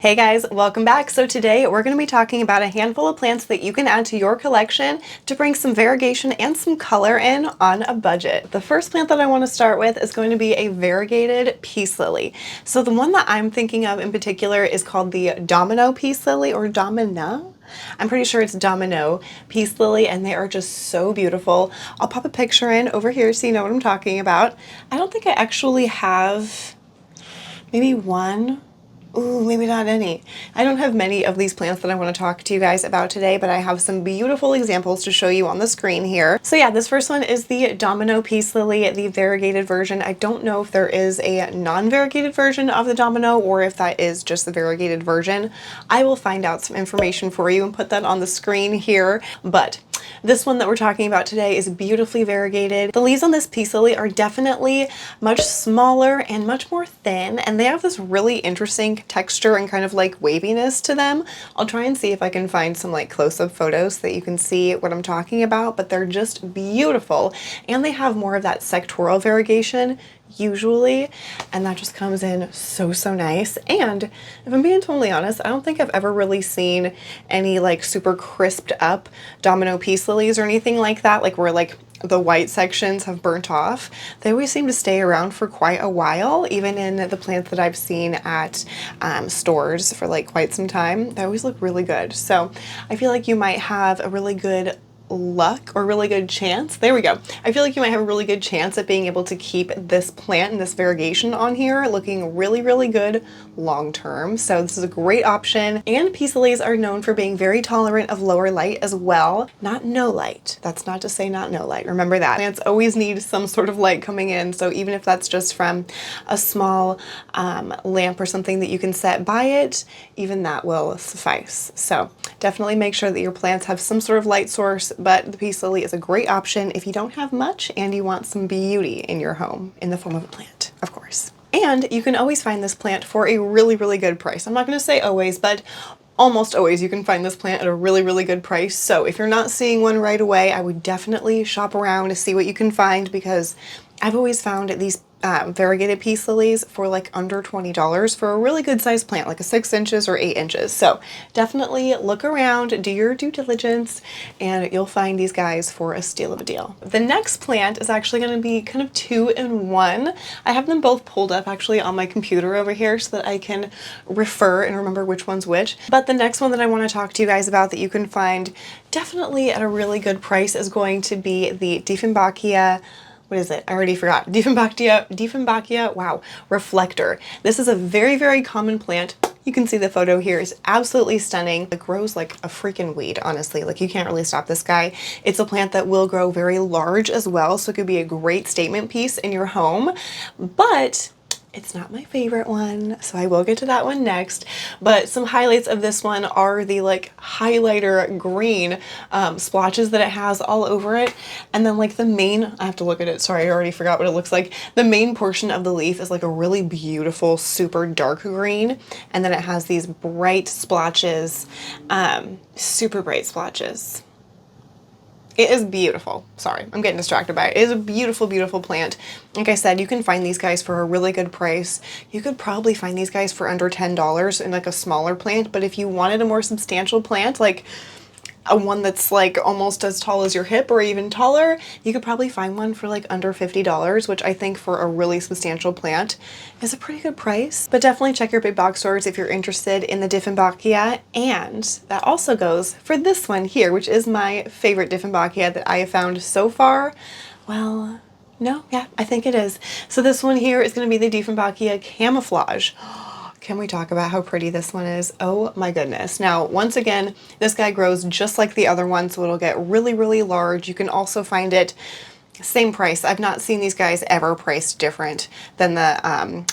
Hey guys, welcome back. So today we're going to be talking about a handful of plants that you can add to your collection to bring some variegation and some color in on a budget. The first plant that I want to start with is going to be a variegated peace lily. So the one that I'm thinking of in particular is called the Domino peace lily, or Domino. I'm pretty sure it's Domino peace lily, and they are just so beautiful. I'll pop a picture in over here so you know what I'm talking about. I don't think I actually have maybe one. Ooh, maybe not any. I don't have many of these plants that I want to talk to you guys about today, but I have some beautiful examples to show you on the screen here. So yeah, this first one is the Domino peace lily, the variegated version. I don't know if there is a non-variegated version of the Domino or if that is just the variegated version. I will find out some information for you and put that on the screen here, but this one that we're talking about today is beautifully variegated. The leaves on this peace lily are definitely much smaller and much more thin, and they have this really interesting texture and kind of like waviness to them. I'll try and see if I can find some like close-up photos so that you can see what I'm talking about, but they're just beautiful, and they have more of that sectoral variegation usually, and that just comes in so nice. And if I'm being totally honest, I don't think I've ever really seen any like super crisped up Domino peace lilies or anything like that, like where like the white sections have burnt off. They always seem to stay around for quite a while, even in the plants that I've seen at stores for like quite some time. They always look really good. So I feel like you might have a really good luck or really good chance. There we go. I feel like you might have a really good chance at being able to keep this plant and this variegation on here looking really good long term. So this is a great option. And peace lilies are known for being very tolerant of lower light as well. Not no light. That's not to say not no light. Remember that. Plants always need some sort of light coming in. So even if that's just from a small lamp or something that you can set by it, even that will suffice. So definitely make sure that your plants have some sort of light source, but the peace lily is a great option if you don't have much and you want some beauty in your home in the form of a plant, of course. And you can always find this plant for a really good price. I'm not going to say always, but almost always you can find this plant at a really good price. So if you're not seeing one right away, I would definitely shop around to see what you can find, because I've always found these variegated peace lilies for like under $20 for a really good sized plant, like a 6 inches or 8 inches. So definitely look around, do your due diligence, and you'll find these guys for a steal of a deal. The next plant is actually going to be kind of 2 in 1. I have them both pulled up actually on my computer over here so that I can refer and remember which one's which. But the next one that I want to talk to you guys about that you can find definitely at a really good price is going to be the Dieffenbachia. What is it? I already forgot. Dieffenbachia, wow, reflector. This is a very common plant. You can see the photo here is absolutely stunning. It grows like a freaking weed, honestly. Like, you can't really stop this guy. It's a plant that will grow very large as well, so it could be a great statement piece in your home, but it's not my favorite one, so I will get to that one next. But some highlights of this one are the like highlighter green splotches that it has all over it. And then like the main, I have to look at it, sorry, I already forgot what it looks like. The main portion of the leaf is like a really beautiful, super dark green. And then it has these bright splotches, super bright splotches. It is beautiful. Sorry, I'm getting distracted by it. It is a beautiful plant. Like I said, you can find these guys for a really good price. You could probably find these guys for under $10 in like a smaller plant, but if you wanted a more substantial plant, like a one that's like almost as tall as your hip or even taller, you could probably find one for like under $50, which I think for a really substantial plant is a pretty good price. But definitely check your big box stores if you're interested in the Dieffenbachia. And that also goes for this one here, which is my favorite Dieffenbachia that I have found so far. Well, no, yeah, I think it is. So this one here is going to be the Dieffenbachia Camouflage. Can we talk about how pretty this one is? Oh my goodness. Now, once again, this guy grows just like the other one, so it'll get really large. You can also find it same price. I've not seen these guys ever priced different than the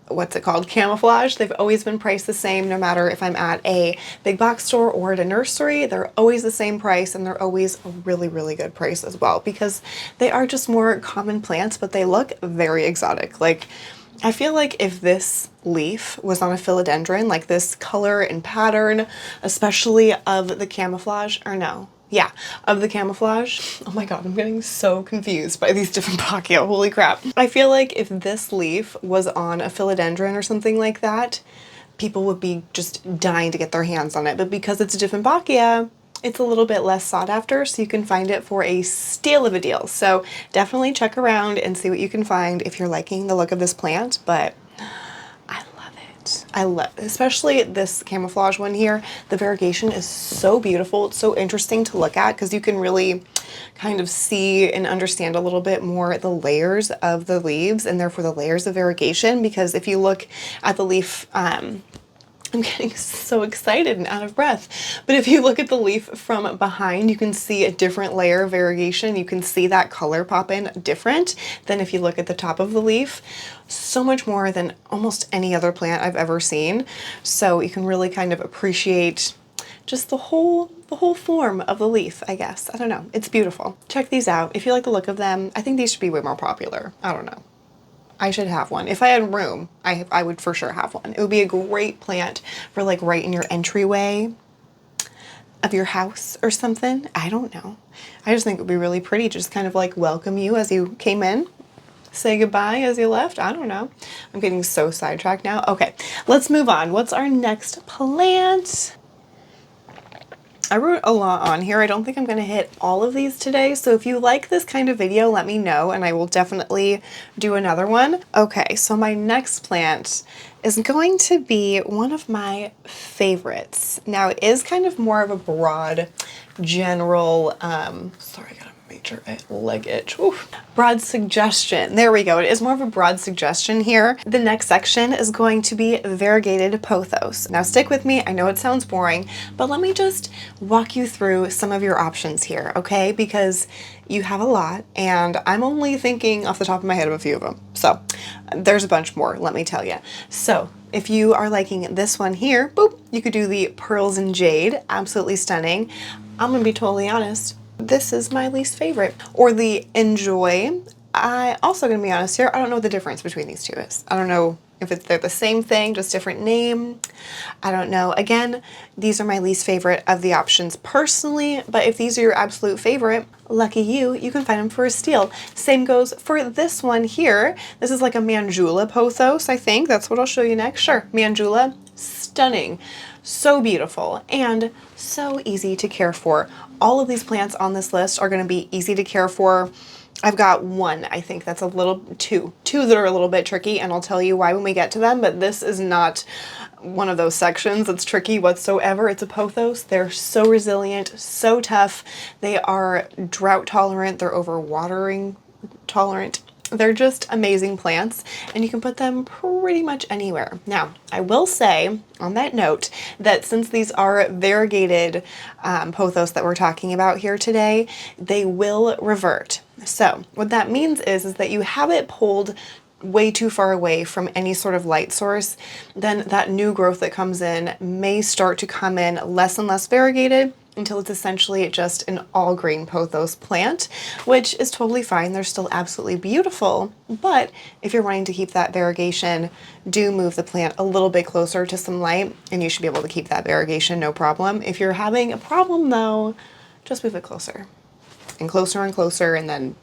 what's it called, Camouflage. They've always been priced the same, no matter if I'm at a big box store or at a nursery. They're always the same price, and they're always a really good price as well, because they are just more common plants, but they look very exotic. Like, I feel like if this leaf was on a philodendron, like this color and pattern, especially of the camouflage, or no, yeah, of the camouflage. Oh my god, I'm getting so confused by these different Dieffenbachia, holy crap. I feel like if this leaf was on a philodendron or something like that, people would be just dying to get their hands on it. But because it's Dieffenbachia, it's a little bit less sought after, so you can find it for a steal of a deal. So definitely check around and see what you can find if you're liking the look of this plant. But I love it, especially this camouflage one here. The variegation is so beautiful. It's so interesting to look at because you can really kind of see and understand a little bit more the layers of the leaves and therefore the layers of variegation. Because if you look at the leaf, I'm getting so excited and out of breath. But if you look at the leaf from behind, you can see a different layer of variegation. You can see that color pop in different than if you look at the top of the leaf. So much more than almost any other plant I've ever seen. So you can really kind of appreciate just the whole form of the leaf, I guess. I don't know. It's beautiful. Check these out. If you like the look of them, I think these should be way more popular. I don't know. I should have one. If I had room, I would for sure have one. It would be a great plant for like right in your entryway of your house or something. I don't know. I just think it would be really pretty. Just kind of like welcome you as you came in. Say goodbye as you left. I don't know. I'm getting so sidetracked now. Okay, let's move on. What's our next plant? I wrote a lot on here. I don't think I'm going to hit all of these today. So if you like this kind of video, let me know and I will definitely do another one. Okay, so my next plant is going to be one of my favorites. Now it is kind of more of a broad, general, sorry, I gotta make sure I leg itch. Oof. Broad suggestion. There we go. It is more of a broad suggestion here. The next section is going to be Variegated Pothos. Now stick with me. I know it sounds boring, but let me just walk you through some of your options here, okay? Because you have a lot and I'm only thinking off the top of my head of a few of them. So there's a bunch more, let me tell you. So if you are liking this one here, boop, you could do the Pearls and Jade. Absolutely stunning. I'm gonna be totally honest. This is my least favorite. Or the Enjoy. I also gonna be honest here, I don't know what the difference between these two is. I don't know if they're the same thing, just different name. I don't know. Again, these are my least favorite of the options personally, but if these are your absolute favorite, lucky you, you can find them for a steal. Same goes for this one here. This is like a Manjula pothos, I think. That's what I'll show you next. Sure, Manjula, stunning. So beautiful and so easy to care for. All of these plants on this list are going to be easy to care for. I've got one, I think that's a little, two that are a little bit tricky, and I'll tell you why when we get to them, but this is not one of those sections that's tricky whatsoever. It's a pothos. They're so resilient, so tough. They are drought tolerant. They're overwatering tolerant. They're just amazing plants and you can put them pretty much anywhere. Now, I will say on that note that since these are variegated pothos that we're talking about here today, they will revert. So what that means is that you have it pulled way too far away from any sort of light source, then that new growth that comes in may start to come in less and less variegated until it's essentially just an all green pothos plant, which is totally fine. They're still absolutely beautiful, but if you're wanting to keep that variegation, do move the plant a little bit closer to some light and you should be able to keep that variegation no problem. If you're having a problem though, just move it closer and closer and then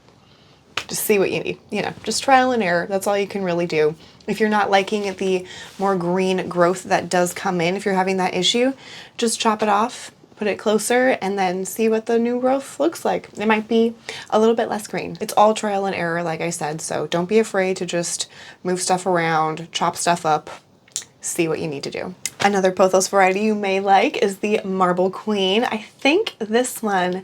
just see what you need, you know, just trial and error. That's all you can really do. If you're not liking the more green growth that does come in, if you're having that issue, just chop it off, put it closer, and then see what the new growth looks like. It might be a little bit less green. It's all trial and error, like I said, so don't be afraid to just move stuff around, chop stuff up, see what you need to do. Another pothos variety you may like is the Marble Queen. I think this one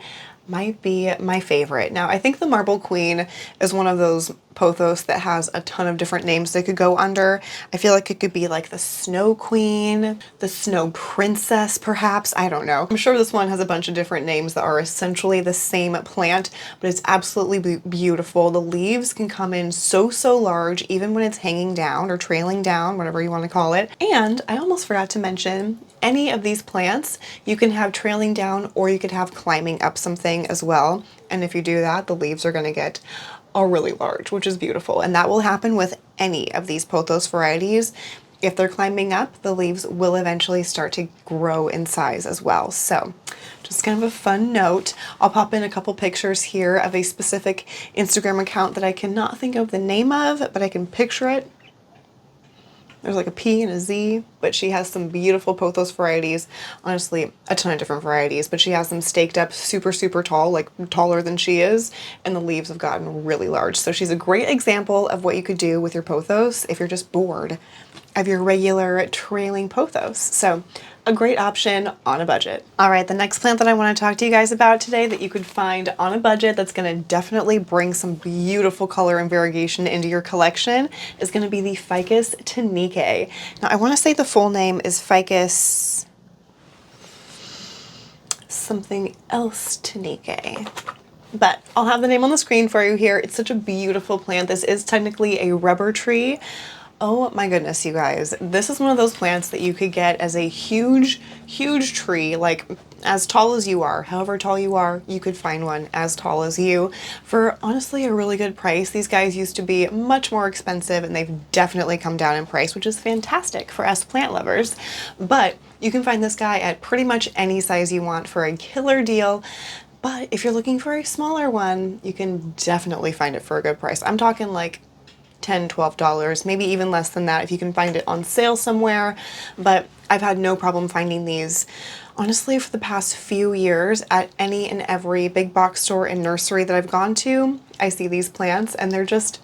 might be my favorite. Now, I think the Marble Queen is one of those pothos that has a ton of different names they could go under. I feel like it could be like the Snow Queen, the Snow Princess, perhaps. I don't know. I'm sure this one has a bunch of different names that are essentially the same plant, but it's absolutely beautiful. The leaves can come in so large, even when it's hanging down or trailing down, whatever you want to call it. And I almost forgot to mention, any of these plants you can have trailing down or you could have climbing up something as well. And if you do that, the leaves are going to get really large, which is beautiful. And that will happen with any of these pothos varieties. If they're climbing up, the leaves will eventually start to grow in size as well. So just kind of a fun note. I'll pop in a couple pictures here of a specific Instagram account that I cannot think of the name of, but I can picture it. There's like a P and a Z, but she has some beautiful pothos varieties. Honestly, a ton of different varieties, but she has them staked up super, super tall, like taller than she is, and the leaves have gotten really large. So she's a great example of what you could do with your pothos if you're just bored of your regular trailing pothos. So a great option on a budget. All right, the next plant that I want to talk to you guys about today that you could find on a budget that's going to definitely bring some beautiful color and variegation into your collection is going to be the Ficus Tanaka. Now I want to say the full name is Ficus something else Tanaka, but I'll have the name on the screen for you here. It's such a beautiful plant. This is technically a rubber tree. Oh my goodness, you guys. This is one of those plants that you could get as a huge, huge tree, like as tall as you are. However tall you are, you could find one as tall as you for honestly a really good price. These guys used to be much more expensive and they've definitely come down in price, which is fantastic for us plant lovers. But you can find this guy at pretty much any size you want for a killer deal. But if you're looking for a smaller one, you can definitely find it for a good price. I'm talking like $10, $12, maybe even less than that if you can find it on sale somewhere. But I've had no problem finding these honestly for the past few years at any and every big box store and nursery that I've gone to. I see these plants and they're just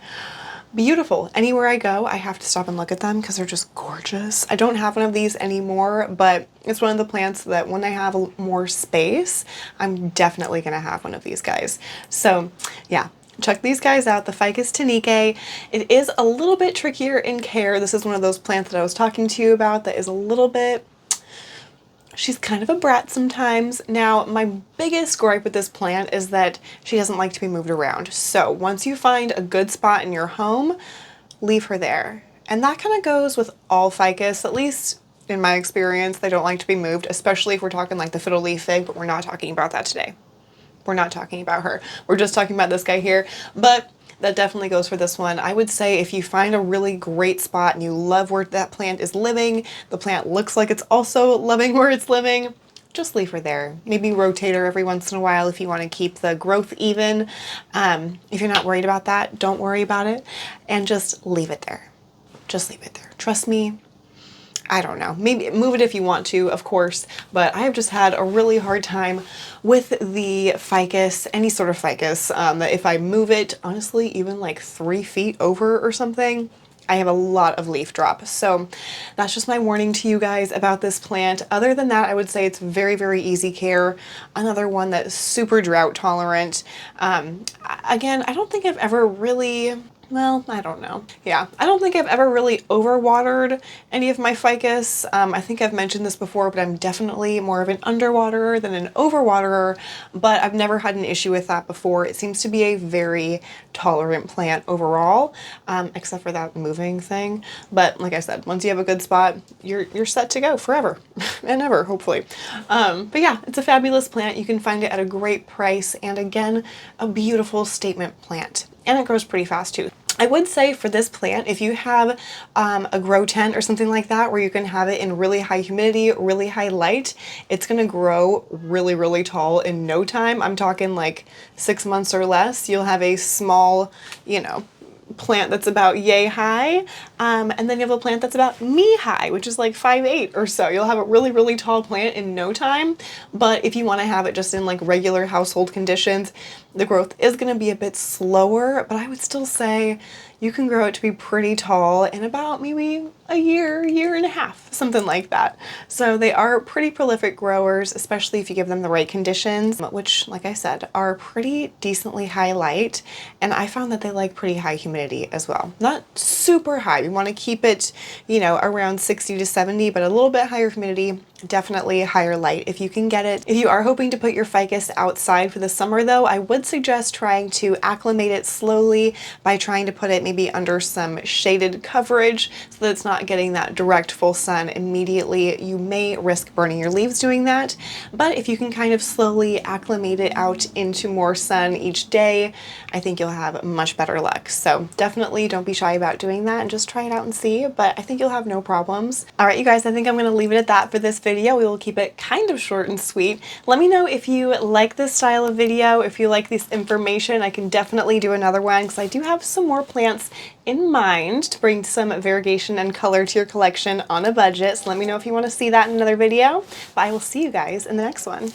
beautiful. Anywhere I go, I have to stop and look at them because they're just gorgeous. I don't have one of these anymore, but it's one of the plants that when I have more space, I'm definitely gonna have one of these guys. So yeah, check these guys out, the Ficus Tanaka. It is a little bit trickier in care. This is one of those plants that I was talking to you about that is a little bit, she's kind of a brat sometimes. Now, my biggest gripe with this plant is that she doesn't like to be moved around. So once you find a good spot in your home, leave her there. And that kind of goes with all ficus, at least in my experience. They don't like to be moved, especially if we're talking like the fiddle leaf fig, but we're not talking about that today. We're not talking about her. We're just talking about this guy here, but that definitely goes for this one. I would say if you find a really great spot and you love where that plant is living, the plant looks like it's also loving where it's living, just leave her there. Maybe rotate her every once in a while if you want to keep the growth even. If you're not worried about that, don't worry about it and just leave it there. Just leave it there. Trust me. I don't know, maybe move it if you want to, of course, but I have just had a really hard time with the ficus, any sort of ficus, that if I move it, honestly, even like 3 feet over or something, I have a lot of leaf drop. So that's just my warning to you guys about this plant. Other than that, I would say it's very, very easy care. Another one that's super drought tolerant. Again, I don't think I've ever really, well, I don't know. Yeah, I don't think I've ever really overwatered any of my ficus. I think I've mentioned this before, but I'm definitely more of an underwaterer than an overwaterer, but I've never had an issue with that before. It seems to be a very tolerant plant overall, except for that moving thing. But like I said, once you have a good spot, you're set to go forever and ever, hopefully. But yeah, it's a fabulous plant. You can find it at a great price, and again, a beautiful statement plant. And it grows pretty fast too. I would say for this plant, if you have a grow tent or something like that where you can have it in really high humidity, really high light, it's gonna grow really, really tall in no time. I'm talking like 6 months or less. You'll have a small, you know, plant that's about yay high, and then you have a plant that's about knee high, which is like 5'8" or so. You'll have a really, really tall plant in no time. But if you want to have it just in like regular household conditions, the growth is going to be a bit slower, but I would still say you can grow it to be pretty tall in about maybe a year, year and a half, something like that. So they are pretty prolific growers, especially if you give them the right conditions, which, like I said, are pretty decently high light. And I found that they like pretty high humidity as well. Not super high. We want to keep it, you know, around 60 to 70, but a little bit higher humidity, definitely higher light if you can get it. If you are hoping to put your ficus outside for the summer though, I would suggest trying to acclimate it slowly by trying to put it maybe under some shaded coverage so that it's not getting that direct full sun immediately. You may risk burning your leaves doing that, but if you can kind of slowly acclimate it out into more sun each day, I think you'll have much better luck. So definitely don't be shy about doing that and just try it out and see, but I think you'll have no problems. All right, you guys, I think I'm going to leave it at that for this video. video. We will keep it kind of short and sweet. Let me know if you like this style of video, if you like this information. I can definitely do another one because I do have some more plants in mind to bring some variegation and color to your collection on a budget. So let me know if you want to see that in another video. But I will see you guys in the next one.